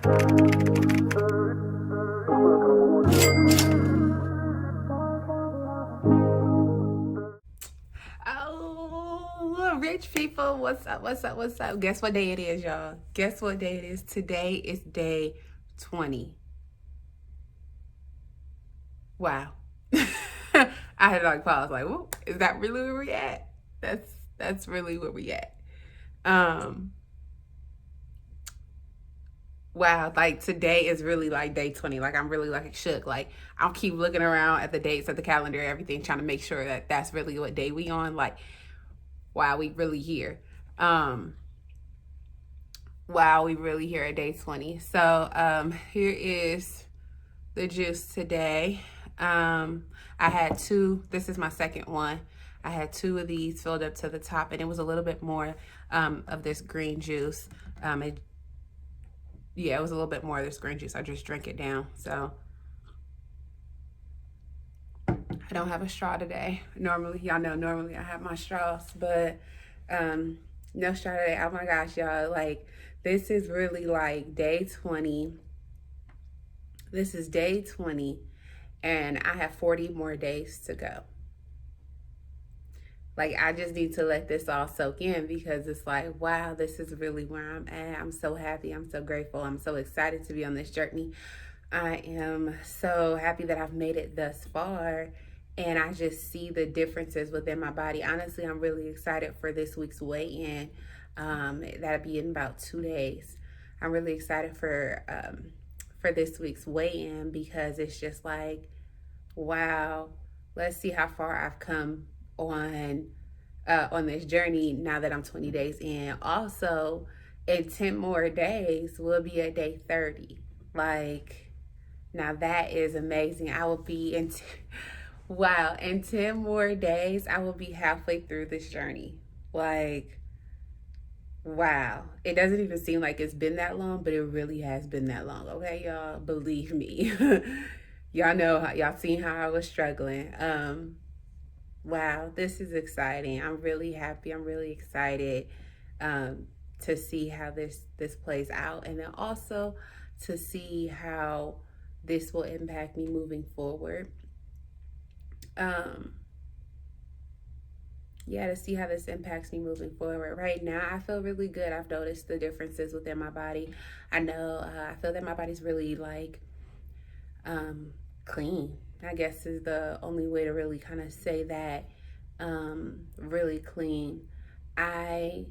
Oh, rich people, what's up? What's up? What's up? Guess what day it is, y'all? Guess what day it is? Today is day 20. Wow. I had to like pause, like, whoop, is that really where we at? That's really where we at. Um, wow, like today is really like day 20. Like I'm really like shook. Like I'll keep looking around at the dates, at the calendar, everything, trying to make sure that that's really what day we on. Like, wow, we really here. Um, wow, we really here at day 20. So here is the juice today. I had two, this is my second one. I had two of these filled up to the top, and it was a little bit more of this green juice. Yeah, it was a little bit more of this green juice. I just drank it down. So I don't have a straw today. Normally, y'all know, normally I have my straws, but no straw today. Oh my gosh, y'all, like this is really like day 20. This is day 20, and I have 40 more days to go. Like, I just need to let this all soak in because it's like, wow, this is really where I'm at. I'm so happy. I'm so grateful. I'm so excited to be on this journey. I am so happy that I've made it thus far. And I just see the differences within my body. Honestly, I'm really excited for this week's weigh-in. That'll be in about 2 days. I'm really excited for this week's weigh-in because it's just like, wow, let's see how far I've come on this journey now that I'm 20 days in. Also, in 10 more days, we'll be at day 30. Like, now that is amazing. I will be in, wow, in 10 more days, I will be halfway through this journey. Like, wow. It doesn't even seem like it's been that long, but it really has been that long. Okay, y'all, believe me. Y'all know how, y'all seen how I was struggling. Wow, this is exciting. I'm really happy. I'm really excited to see how this plays out, and then also to see how this will impact me moving forward. Yeah, to see how this impacts me moving forward. Right now, I feel really good. I've noticed the differences within my body. I know I feel that my body's really like clean, I guess is the only way to really kind of say that. Really clean. I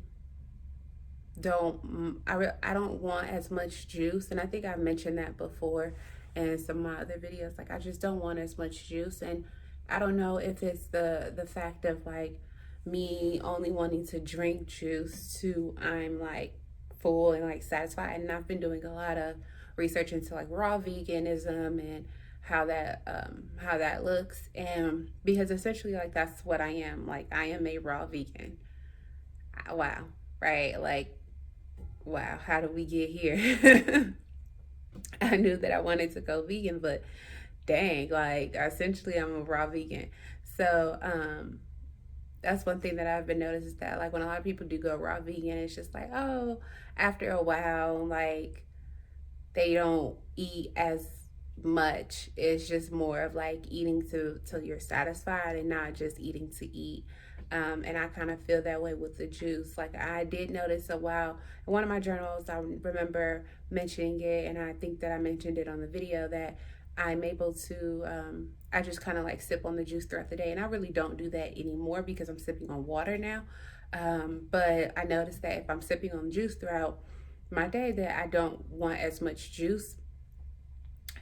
I don't want as much juice, and I think I've mentioned that before in some of my other videos. Like, I just don't want as much juice, and I don't know if it's the fact of like me only wanting to drink juice to I'm like full and like satisfied. And I've been doing a lot of research into like raw veganism and how that looks, and because essentially like that's what I am. Like, I am a raw vegan. Wow, right? Like, wow, how did we get here? I knew that I wanted to go vegan, but dang, like essentially I'm a raw vegan. So that's one thing that I've been noticing, is that like when a lot of people do go raw vegan, it's just like, oh, after a while, like they don't eat as much. It's just more of like eating till you're satisfied and not just eating to eat. And I kind of feel that way with the juice. Like, I did notice a while in one of my journals, I remember mentioning it, and I think that I mentioned it on the video, that I'm able to, I just kind of like sip on the juice throughout the day. And I really don't do that anymore because I'm sipping on water now. But I noticed that if I'm sipping on juice throughout my day, that I don't want as much juice.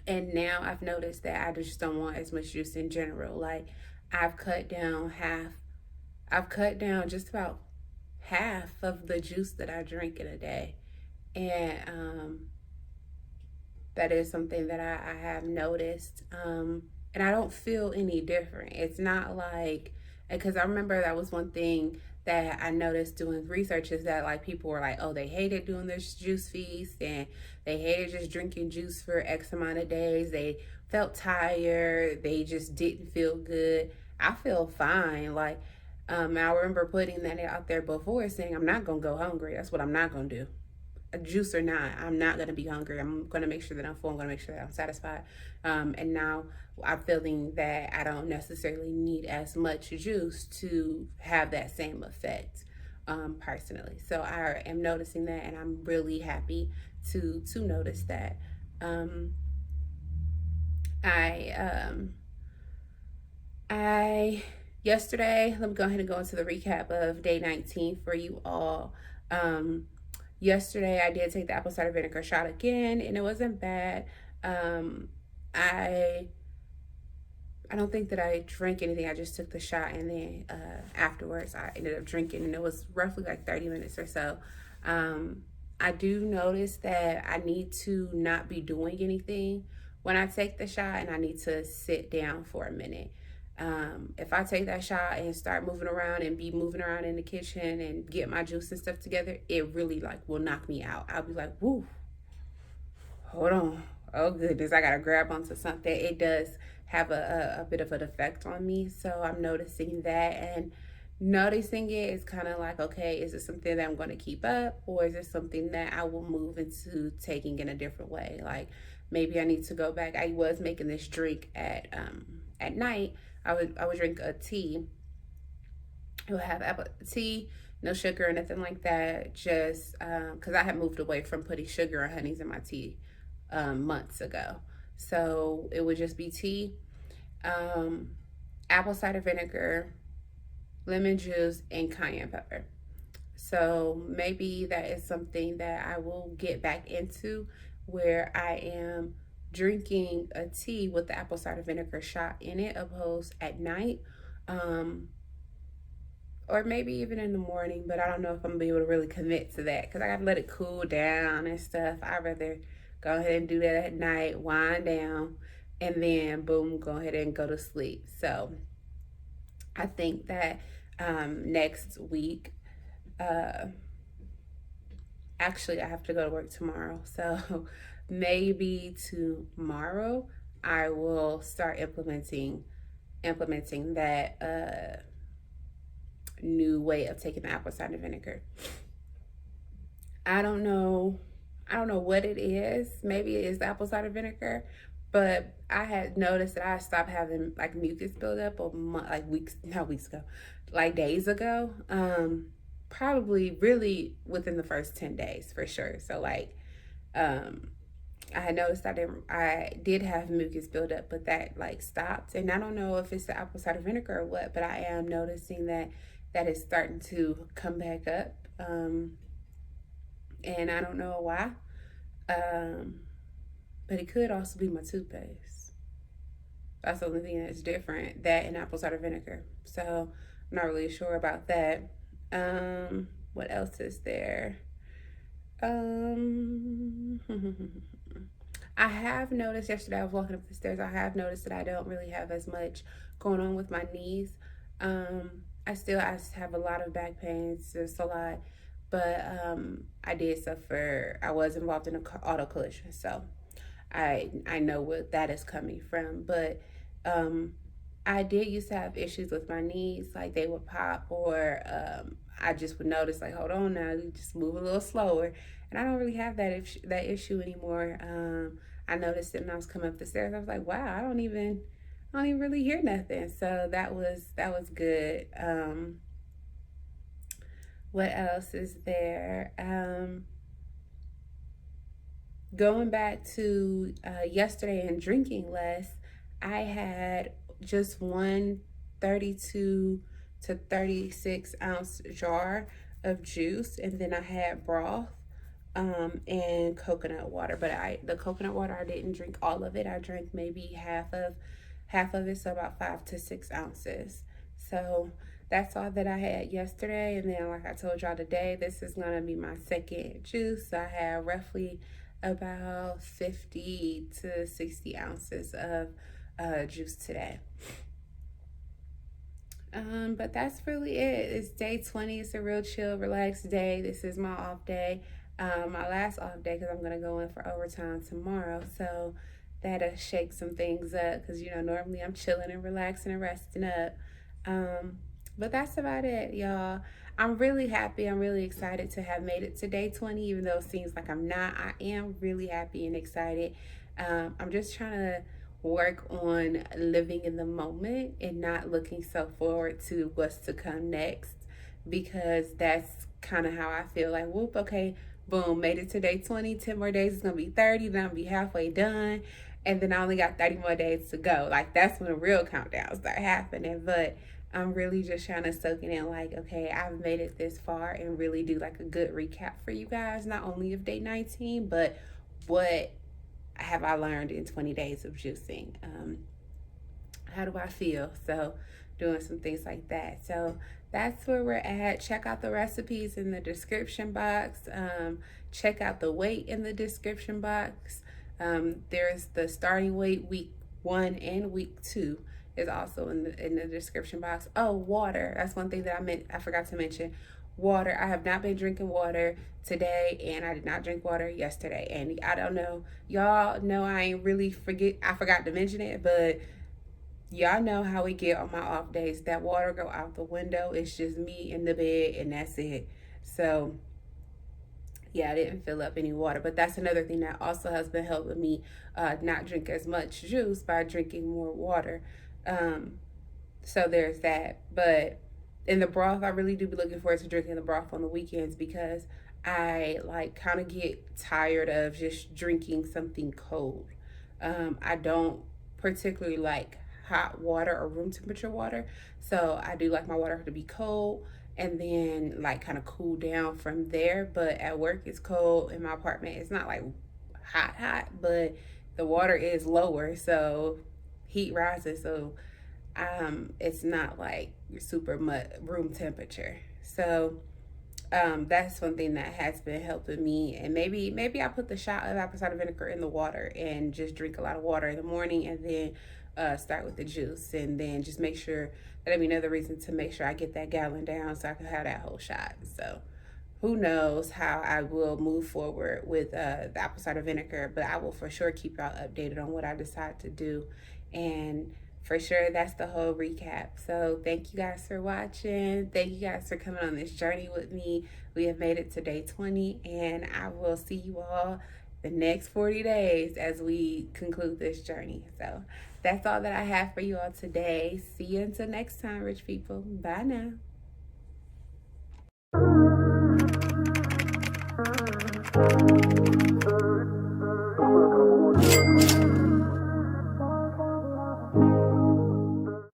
And now I've noticed that I just don't want as much juice in general. Like, I've cut down just about half of the juice that I drink in a day. And that is something that I have noticed. And I don't feel any different. It's not like, because I remember that was one thing that I noticed doing research, is that like people were like, oh, they hated doing this juice feast, and they hated just drinking juice for X amount of days. They felt tired. They just didn't feel good. I feel fine. Like, I remember putting that out there before, saying I'm not gonna go hungry. That's what I'm not gonna do. juice or not, I'm not going to be hungry. I'm going to make sure that I'm full. I'm going to make sure that I'm satisfied. And now I'm feeling that I don't necessarily need as much juice to have that same effect, personally. So I am noticing that, and I'm really happy to notice that. Um, I I yesterday, let me go ahead and go into the recap of day 19 for you all. Yesterday I did take the apple cider vinegar shot again, and it wasn't bad. Um, I I don't think that I drank anything. I just took the shot, and then afterwards I ended up drinking, and it was roughly like 30 minutes or so. I do notice that I need to not be doing anything when I take the shot, and I need to sit down for a minute. If I take that shot and start moving around and be moving around in the kitchen and get my juice and stuff together, it really like will knock me out. I'll be like, woo, hold on. Oh goodness, I gotta grab onto something. It does have a bit of an effect on me. So I'm noticing that, and noticing it is kind of like, okay, is it something that I'm going to keep up, or is it something that I will move into taking in a different way? Like maybe I need to go back. I was making this drink at night. I would drink a tea. It would have apple tea, no sugar or nothing like that. Just because I had moved away from putting sugar or honeys in my tea months ago. So it would just be tea, apple cider vinegar, lemon juice, and cayenne pepper. So maybe that is something that I will get back into, where I am drinking a tea with the apple cider vinegar shot in it, opposed at night. Or maybe even in the morning, but I don't know if I'm gonna be able to really commit to that because I gotta let it cool down and stuff. I'd rather go ahead and do that at night, wind down, and then boom, go ahead and go to sleep. So I think that next week, actually, I have to go to work tomorrow. So maybe tomorrow I will start implementing that new way of taking the apple cider vinegar. I don't know what it is. Maybe it is the apple cider vinegar, but I had noticed that I stopped having like mucus buildup like not weeks ago, like days ago. Probably really within the first 10 days for sure. So like, I had noticed I did have mucus buildup, but that like stopped. And I don't know if it's the apple cider vinegar or what, but I am noticing that is starting to come back up. And I don't know why. But it could also be my toothpaste. That's the only thing that's different, that and apple cider vinegar. So I'm not really sure about that. What else is there? I have noticed yesterday I was walking up the stairs. I have noticed that I don't really have as much going on with my knees. I have a lot of back pains, just a lot, but I was involved in an auto collision, so I know what that is coming from. But I did used to have issues with my knees, like they would pop, or I just would notice like, hold on now, you just move a little slower, and I don't really have that issue anymore. I noticed it when I was coming up the stairs. I was like, wow, I don't even really hear nothing. So that was good. What else is there? Going back to yesterday and drinking less, I had just one 32 to 36 ounce jar of juice, and then I had broth and coconut water. But the coconut water, I didn't drink all of it. I drank maybe half of it, so about 5 to 6 ounces. So that's all that I had yesterday. And then like I told y'all today, this is gonna be my second juice. I had roughly about 50 to 60 ounces of juice today. But that's really it. It's day 20. It's a real chill, relaxed day. This is my off day. My last off day, because I'm going to go in for overtime tomorrow. So that'll shake some things up, because, normally I'm chilling and relaxing and resting up. But that's about it, y'all. I'm really happy. I'm really excited to have made it to day 20, even though it seems like I'm not. I am really happy and excited. I'm just trying to work on living in the moment and not looking so forward to what's to come next, because that's kind of how I feel. Like, whoop, okay, boom, made it to day 20. 10 more days, it's going to be 30. Then I'll be halfway done. And then I only got 30 more days to go. Like, that's when the real countdowns start happening. But I'm really just trying to soak it in, like, okay, I've made it this far, and really do like a good recap for you guys, not only of day 19, but what have I learned in 20 days of juicing. How do I feel? So doing some things like that. So that's where we're at. Check out the recipes in the description box. Check out the weight in the description box. There's the starting weight week 1 and week 2 is also in the description box. Oh, water. That's one thing that I forgot to mention. Water. I have not been drinking water today, and I did not drink water yesterday. And I don't know. Y'all know I forgot to mention it, but y'all know how we get on my off days. That water go out the window. It's just me in the bed, and that's it. So yeah, I didn't fill up any water, but that's another thing that also has been helping me not drink as much juice by drinking more water. So there's that. But in the broth, I really do be looking forward to drinking the broth on the weekends, because I like kind of get tired of just drinking something cold. I don't particularly like hot water or room temperature water, so I do like my water to be cold and then like kind of cool down from there. But at work it's cold, in my apartment it's not like hot, but the water is lower, so heat rises, so it's not like super much room temperature. So that's one thing that has been helping me. And maybe I put the shot of apple cider vinegar in the water and just drink a lot of water in the morning, and then start with the juice, and then just make sure that'd be another reason to make sure I get that gallon down so I can have that whole shot. So who knows how I will move forward with the apple cider vinegar, but I will for sure keep y'all updated on what I decide to do. And for sure, that's the whole recap. So thank you guys for watching. Thank you guys for coming on this journey with me. We have made it to day 20, and I will see you all the next 40 days as we conclude this journey. So that's all that I have for you all today. See you until next time, rich people. Bye now.